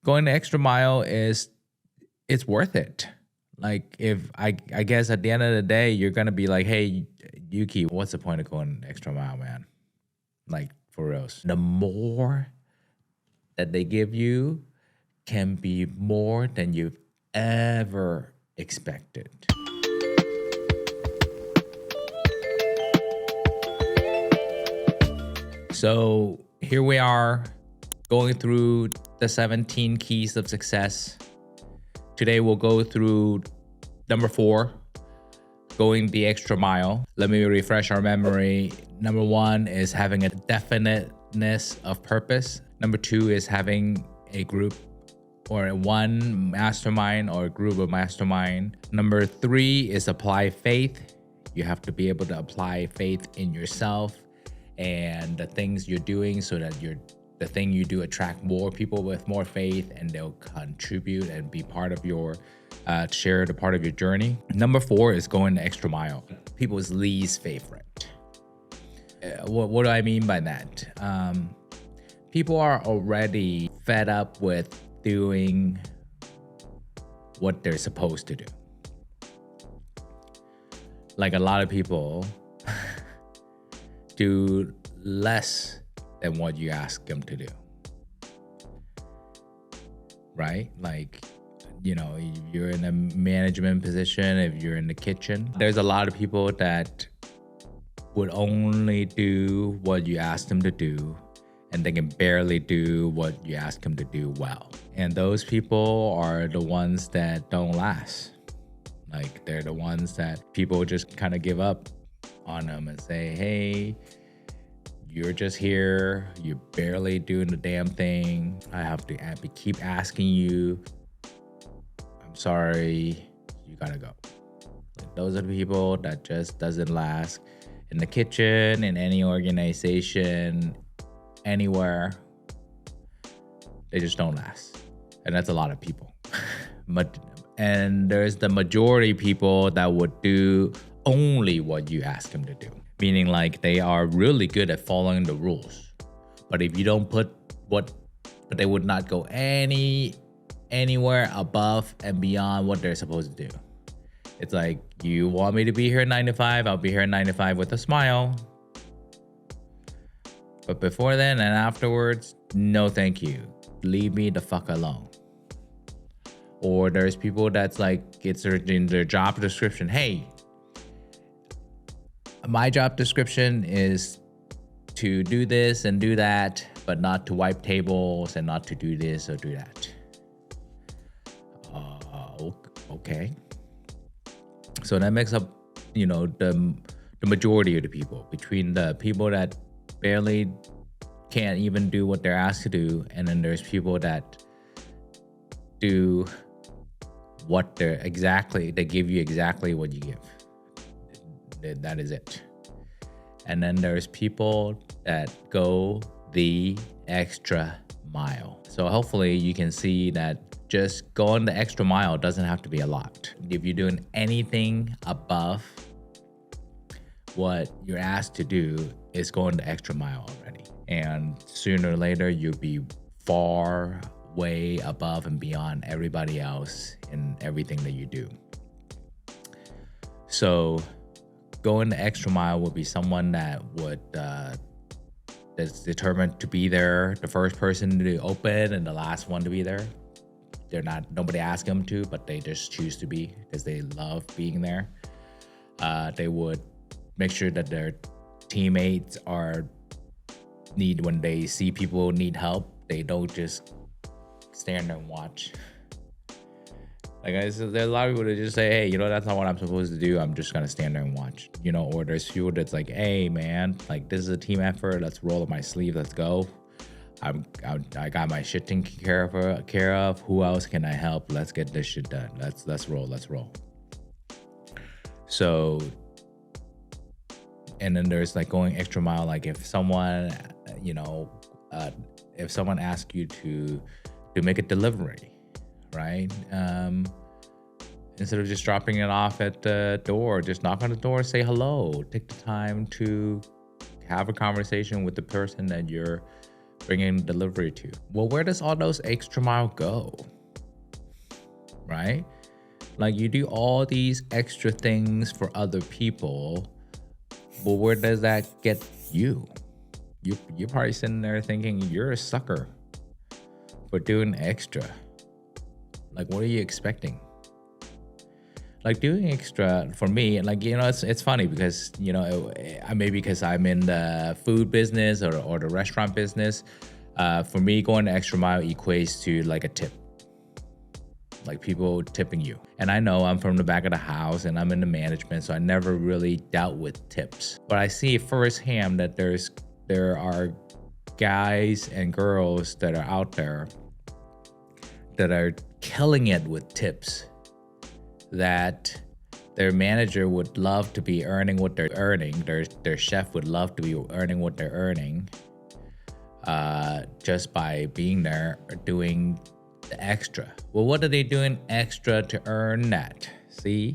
going the extra mile it's worth it. Like if I guess at the end of the day, you're gonna be like, hey, Yuki, what's the point of going the extra mile, man? Like for reals. The more that they give you can be more than you've ever expected. So here we are going through the 17 keys of success. Today we'll go through number 4, going the extra mile. Let me refresh our memory. Number 1 is having a definiteness of purpose. Number 2 is having a group or one mastermind or a group of mastermind. Number 3 is apply faith. You have to be able to apply faith in yourself and the things you're doing so that the thing you do attract more people with more faith, and they'll contribute and be part of your share the part of your journey. Number 4 is going the extra mile. People's least favorite. What do I mean by that? People are already fed up with doing what they're supposed to do. Like a lot of people do less than what you ask them to do, right? Like, you know, if you're in a management position, if you're in the kitchen, there's a lot of people that would only do what you ask them to do, and they can barely do what you ask them to do well. And those people are the ones that don't last. Like, they're the ones that people just kind of give up on them and say, hey, you're just here, you're barely doing the damn thing. I have to keep asking you. I'm sorry, you gotta go. Like, those are the people that just doesn't last in the kitchen, in any organization, anywhere. They just don't last. And that's a lot of people. And there's the majority people that would do only what you ask them to do. Meaning like they are really good at following the rules. But if you don't but they would not go anywhere above and beyond what they're supposed to do. It's like, you want me to be here at 9 to 5, I'll be here at 9 to 5 with a smile. But before then and afterwards, no thank you. Leave me the fuck alone. Or there's people that's like, it's in their job description, hey, my job description is to do this and do that, but not to wipe tables and not to do this or do that. Okay. So that makes up, you know, the majority of the people, between the people that barely can't even do what they're asked to do, and then there's people that do what they give you exactly what you give. That is it. And then there's people that go the extra mile. So hopefully you can see that just going the extra mile doesn't have to be a lot. If you're doing anything above what you're asked to do, it's going the extra mile already. And sooner or later, you'll be far way above and beyond everybody else in everything that you do. So going the extra mile would be someone that that's determined to be there, the first person to open and the last one to be there. Nobody asked them to, but they just choose to be because they love being there. They would make sure that their teammates when they see people need help, they don't just stand there and watch. Like, there's a lot of people that just say, hey, you know, that's not what I'm supposed to do. I'm just going to stand there and watch, you know. Or there's people that's like, hey, man, like, this is a team effort. Let's roll up my sleeve. Let's go. I got my shit taken care of. Who else can I help? Let's get this shit done. Let's roll. So, and then there's like going extra mile. Like if someone, if someone asks you to make a delivery, right? Instead of just dropping it off at the door, just knock on the door, say hello, take the time to have a conversation with the person that you're bringing delivery to. Well, where does all those extra mile go? Right? Like you do all these extra things for other people, but where does that get you? You're probably sitting there thinking you're a sucker for doing extra. Like, what are you expecting? Like doing extra for me, like, it's funny because, maybe because I'm in the food business or the restaurant business. For me, going the extra mile equates to like a tip. Like people tipping you. And I know I'm from the back of the house and I'm in the management, so I never really dealt with tips. But I see firsthand that there are guys and girls that are out there that are killing it with tips, that their manager would love to be earning what they're earning. Their chef would love to be earning what they're earning, just by being there or doing the extra. Well, what are they doing extra to earn that? See?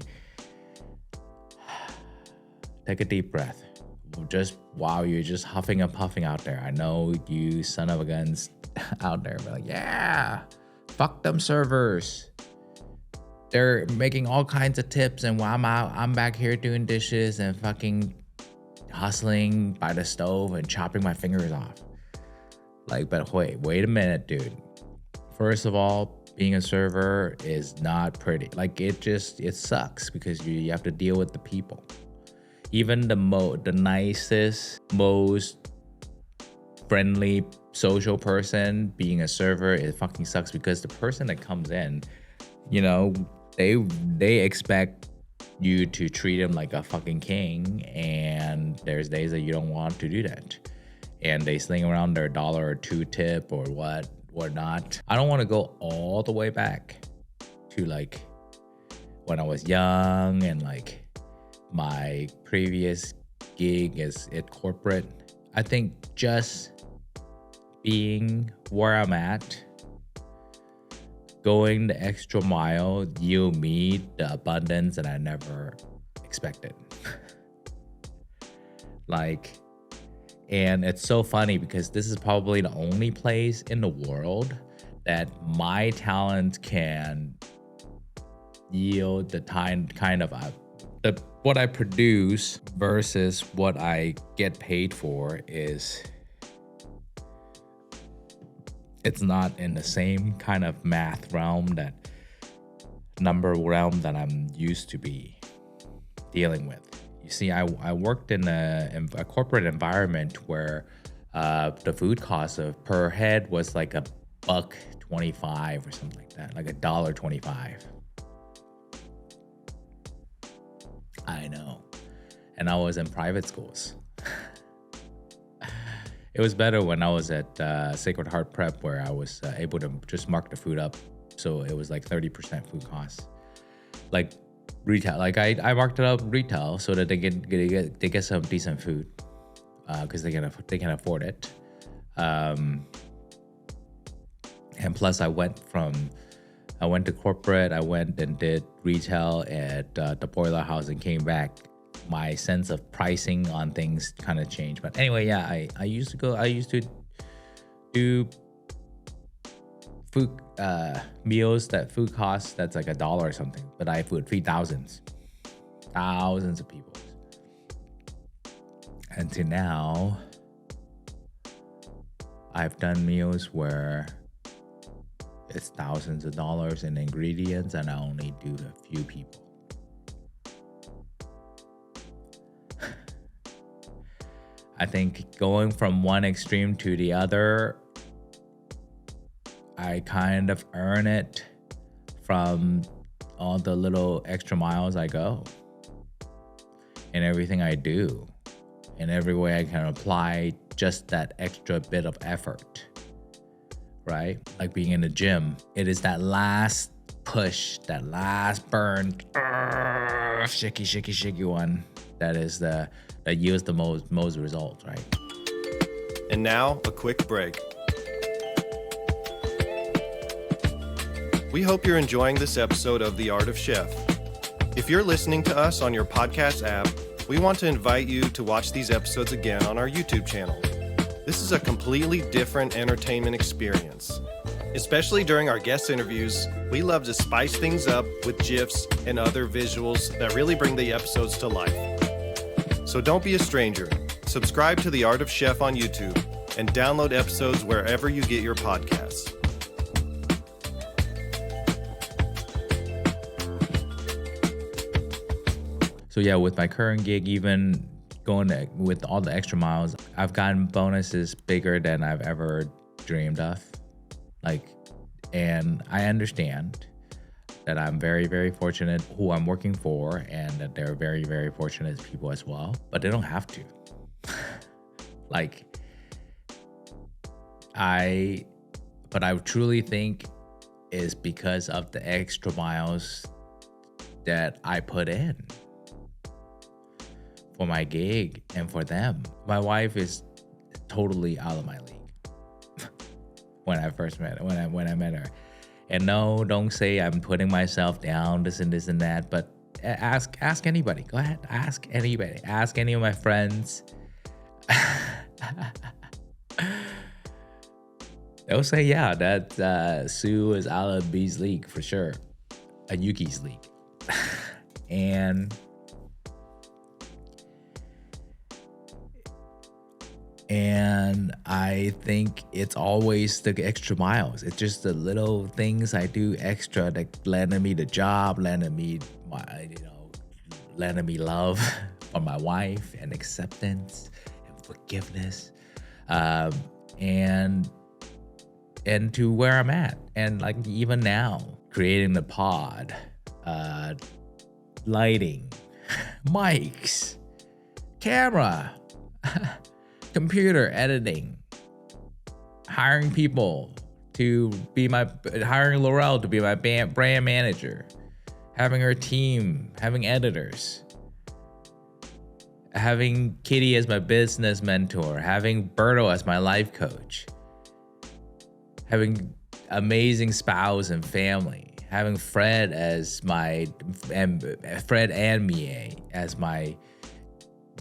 Take a deep breath. You're just huffing and puffing out there. I know you son of a guns out there, but like, yeah, fuck them servers. They're making all kinds of tips, and while I'm back here doing dishes and fucking hustling by the stove and chopping my fingers off. Like, but wait a minute, dude. First of all, being a server is not pretty. Like, it sucks because you have to deal with the people. Even the nicest, most friendly, social person being a server, it fucking sucks because the person that comes in, they expect you to treat them like a fucking king, and there's days that you don't want to do that. And they sling around their $1 or $2 tip or whatnot. I don't want to go all the way back to like when I was young and like my previous gig at corporate. I think just being where I'm at, going the extra mile, yield me the abundance that I never expected. And it's so funny because this is probably the only place in the world that my talent can yield the kind of what I produce versus what I get paid for it's not in the same kind of math realm, number realm that I'm used to be dealing with. You see, I worked in a corporate environment where the food cost per head was like $1.25 or something like that, like $1.25. I know. And I was in private schools. It was better when I was at Sacred Heart Prep, where I was able to just mark the food up. So it was like 30% food costs. Like retail, like I marked it up retail so that they get some decent food, because they can afford it. And plus I went to corporate, I went and did retail at the Boiler House and came back. My sense of pricing on things kind of changed. But anyway, yeah, I used to do food meals that food costs that's like $1 or something, but I would feed thousands of people. And to now, I've done meals where it's thousands of dollars in ingredients and I only do a few people. I think going from one extreme to the other, I kind of earn it from all the little extra miles I go and everything I do, and every way I can apply just that extra bit of effort, right? Like being in the gym, it is that last push, that last burn, shaky one, that yields the most results, right? And now, a quick break. We hope you're enjoying this episode of The Art of Chef. If you're listening to us on your podcast app, we want to invite you to watch these episodes again on our YouTube channel. This is a completely different entertainment experience. Especially during our guest interviews, we love to spice things up with GIFs and other visuals that really bring the episodes to life. So don't be a stranger. Subscribe to The Art of Chef on YouTube and download episodes wherever you get your podcasts. So yeah, with my current gig, even with all the extra miles, I've gotten bonuses bigger than I've ever dreamed of. And I understand that I'm very, very fortunate who I'm working for, and that they're very, very fortunate people as well, but they don't have to. But I truly think is because of the extra miles that I put in for my gig and for them. My wife is totally out of my league. When I met her. And no, don't say I'm putting myself down, this and that, but ask anybody. Go ahead, ask anybody. Ask any of my friends. They'll say, yeah, that Sue is out of B's league for sure. A Yuki's league. And I think it's always the extra miles. It's just the little things I do extra that landed me the job, landed me love from my wife, and acceptance and forgiveness, and to where I'm at. And even now, creating the pod, lighting, mics, camera, computer editing, hiring Laurel to be my brand manager, having her team, having editors, having Kitty as my business mentor, having Berto as my life coach, having amazing spouse and family, having Fred and Mie as my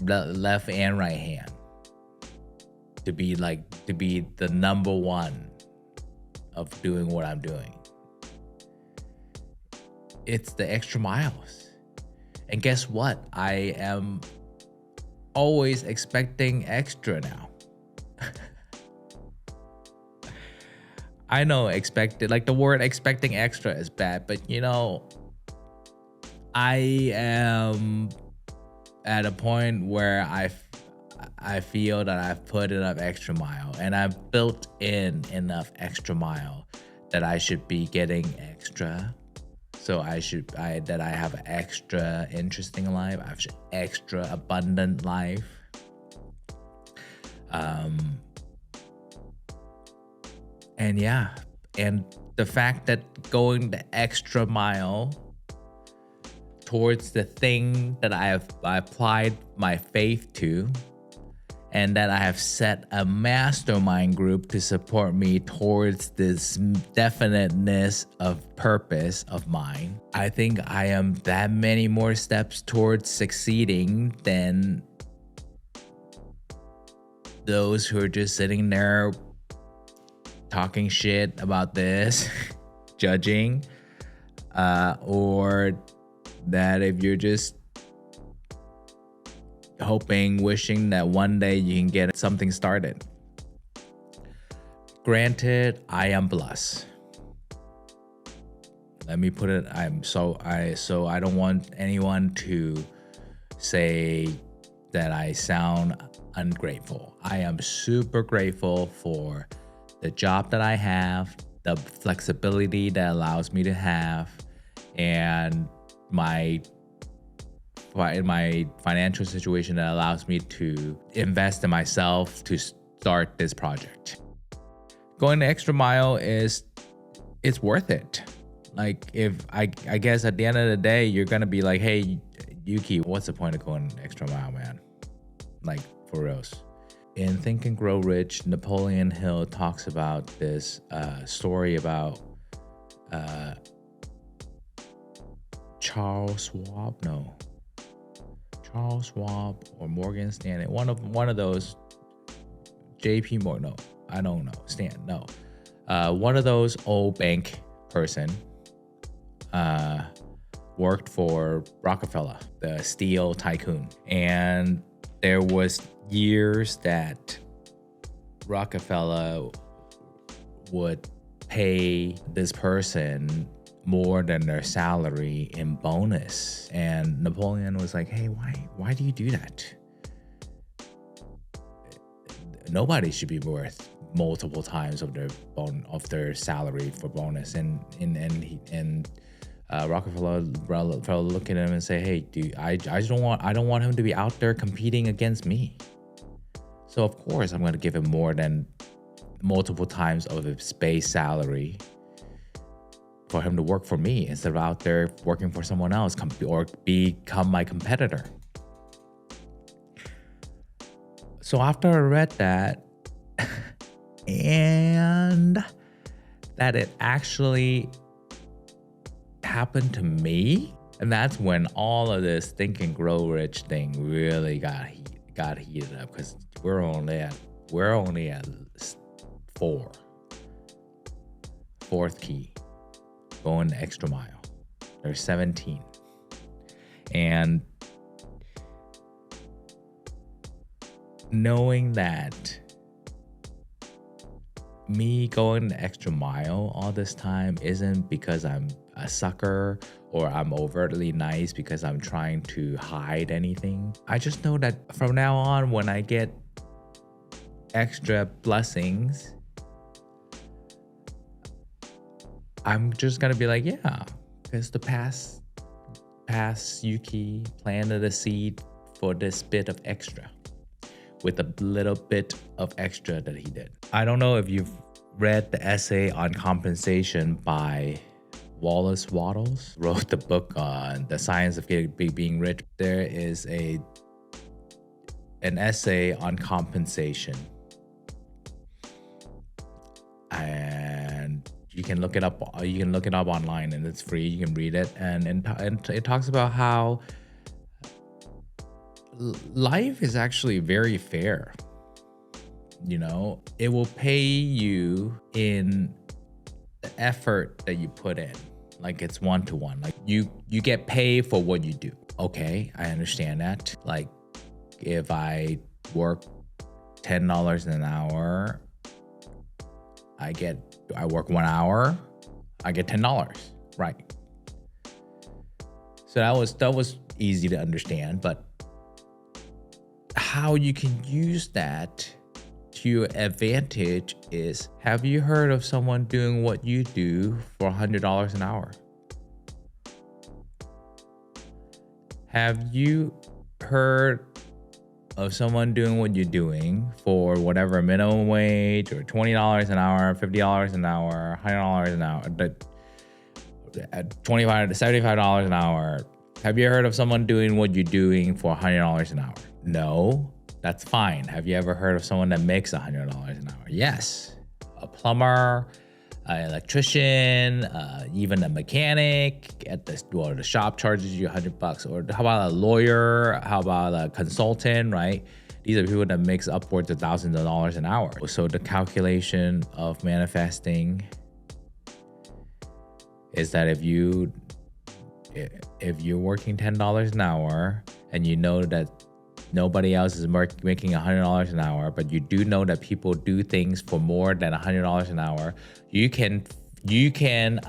left and right hand. To be the number one of doing what I'm doing. It's the extra miles. And guess what? I am always expecting extra now. I know the word expecting extra is bad, but I am at a point where I feel that I've put enough extra mile, and I've built in enough extra mile that I should be getting extra. So I have an extra interesting life. I have an extra abundant life. And the fact that going the extra mile towards the thing that I applied my faith to, and that I have set a mastermind group to support me towards this definiteness of purpose of mine. I think I am that many more steps towards succeeding than those who are just sitting there talking shit about this, judging, or that if you're just wishing that one day you can get something started. Granted, I am blessed. Let me put it, I don't want anyone to say that I sound ungrateful. I am super grateful for the job that I have, the flexibility that allows me to have, and my financial situation that allows me to invest in myself to start this project. Going the extra mile it's worth it. If I guess at the end of the day, you're gonna be like, hey, Yuki, what's the point of going the extra mile, man? For reals. In Think and Grow Rich, Napoleon Hill talks about this story about Charles Schwab or Morgan Stanley, one of those JP Morgan, no, I don't know, Stan, no. One of those old bank person worked for Rockefeller, the steel tycoon. And there was years that Rockefeller would pay this person more than their salary in bonus. And Napoleon was like, hey, why do you do that? Nobody should be worth multiple times of their salary for bonus. And Rockefeller look at him and say, hey, dude, I don't want him to be out there competing against me. So of course I'm going to give him more than multiple times of his base salary for him to work for me instead of out there working for someone else or become my competitor. So after I read that, and that it actually happened to me, and that's when all of this Think and Grow Rich thing really got heated up, because we're only at fourth key, going the extra mile. There's 17, and knowing that me going the extra mile all this time isn't because I'm a sucker or I'm overtly nice because I'm trying to hide anything. I just know that from now on, when I get extra blessings, I'm just gonna be like, yeah, because the past Yuki planted a seed for this bit of extra, with a little bit of extra that he did. I don't know if you've read the essay on compensation by Wallace Wattles, wrote the book on the science of being rich. There is an essay on compensation, and you can look it up. You can look it up online, and it's free. You can read it, and it talks about how life is actually very fair. You know, it will pay you in the effort that you put in. Like, it's one-to-one. Like, you get paid for what you do. Okay, I understand that. Like, if I work $10 an hour, I work 1 hour, I get $10, right? So that was easy to understand, but how you can use that to your advantage is, have you heard of someone doing what you do for $100 an hour? Have you heard of someone doing what you're doing for whatever minimum wage, or $20 an hour, $50 an hour, $100 an hour, $25 to $75 an hour? Have you heard of someone doing what you're doing for $100 an hour? No, that's fine. Have you ever heard of someone that makes $100 an hour? Yes. A plumber, an electrician, even a mechanic at the shop charges you $100. Or how about a lawyer? How about a consultant, right? These are people that makes upwards of thousands of dollars an hour. So the calculation of manifesting is that if you're working $10 an hour and you know that nobody else is making $100 an hour, but you do know that people do things for more than $100 an hour, you can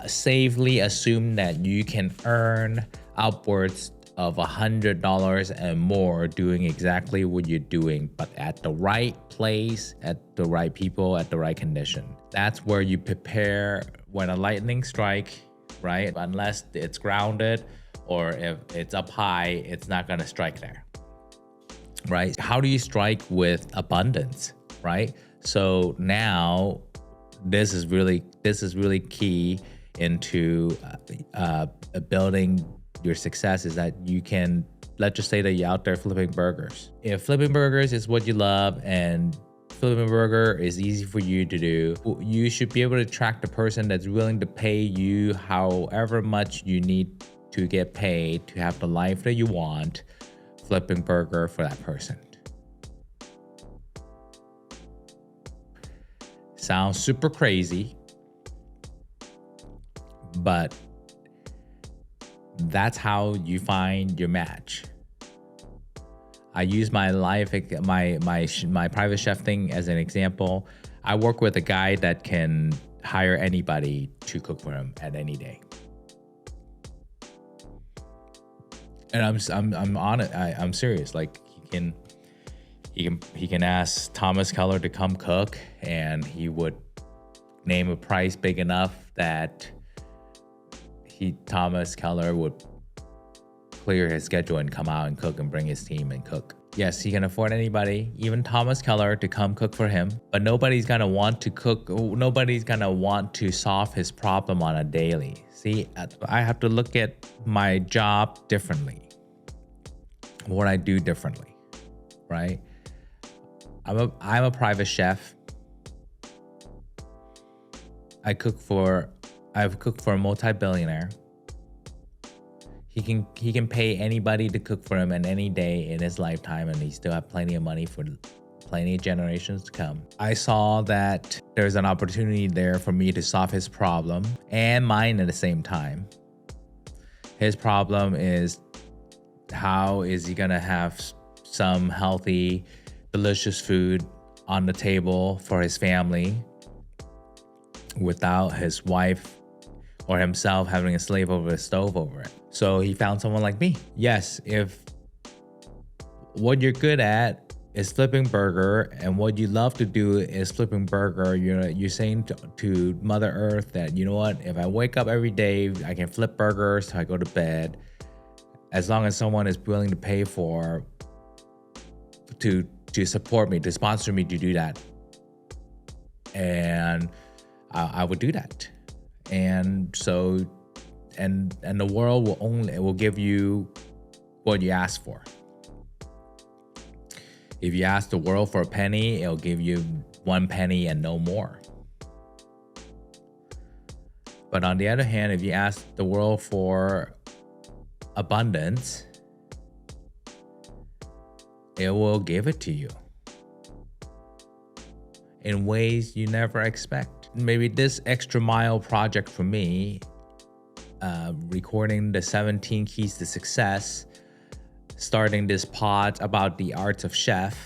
safely assume that you can earn upwards of $100 and more doing exactly what you're doing, but at the right place, at the right people, at the right condition. That's where you prepare when a lightning strike, right? Unless it's grounded or if it's up high, it's not gonna strike there. Right? How do you strike with abundance, right? So now this is really key into building your success, is that you can, let's just say that you're out there flipping burgers. If flipping burgers is what you love and flipping a burger is easy for you to do, you should be able to attract the person that's willing to pay you however much you need to get paid to have the life that you want, flipping burger for that person. sounds super crazy, but that's how you find your match. I use my life, my private chef thing as an example. I work with a guy that can hire anybody to cook for him at any day. And I'm on it. I'm serious. Like he can ask Thomas Keller to come cook, and he would name a price big enough that Thomas Keller would clear his schedule and come out and cook and bring his team and cook. Yes, he can afford anybody, even Thomas Keller, to come cook for him, but nobody's gonna want to cook. Nobody's gonna want to solve his problem on a daily. See, I have to look at my job differently, what I do differently, right? I'm a private chef. I've cooked for a multi-billionaire. He can pay anybody to cook for him in any day in his lifetime, and he still have plenty of money for plenty of generations to come. I saw that there's an opportunity there for me to solve his problem and mine at the same time. His problem is, how is he gonna have some healthy, delicious food on the table for his family without his wife or himself having a slave over a stove over it? So he found someone like me. Yes, if what you're good at is flipping burger, and what you love to do is flipping burger, you're saying to Mother Earth that, you know what, if I wake up every day, I can flip burgers till I go to bed, as long as someone is willing to pay to support me, to sponsor me to do that. And I would do that. And so, and the world will give you what you ask for. If you ask the world for a penny, it'll give you 1 penny and no more. But on the other hand, if you ask the world for abundance, it will give it to you in ways you never expect. Maybe this extra mile project for me, recording the 17 keys to success, starting this pod about the arts of chef,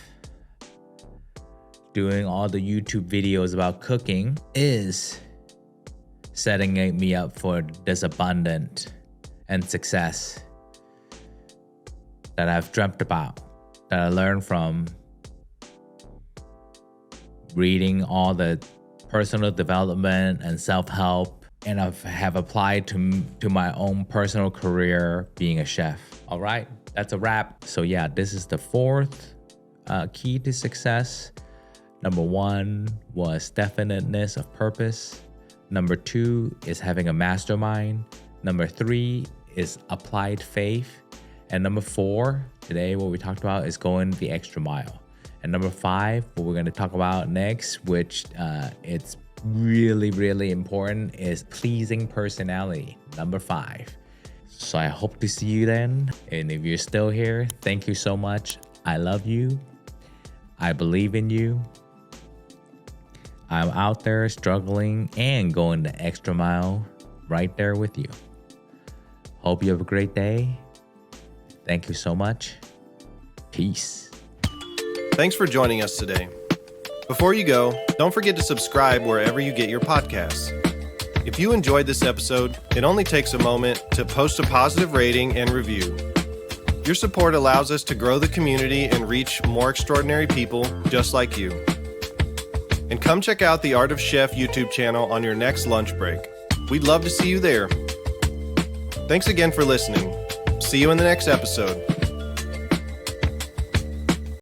doing all the YouTube videos about cooking, is setting me up for this abundance and success that I've dreamt about, that I learned from reading all the personal development and self-help, and I have applied to my own personal career being a chef. All right, that's a wrap. So yeah, this is the 4th key to success. Number 1 was definiteness of purpose. Number 2 is having a mastermind. Number 3 is applied faith. And number 4, today what we talked about is going the extra mile. And number 5, what we're going to talk about next, which it's really, really important, is pleasing personality. Number 5. So I hope to see you then. And if you're still here, thank you so much. I love you. I believe in you. I'm out there struggling and going the extra mile right there with you. Hope you have a great day. Thank you so much. Peace. Thanks for joining us today. Before you go, don't forget to subscribe wherever you get your podcasts. If you enjoyed this episode, it only takes a moment to post a positive rating and review. Your support allows us to grow the community and reach more extraordinary people just like you. And come check out the Art of Chef YouTube channel on your next lunch break. We'd love to see you there. Thanks again for listening. See you in the next episode.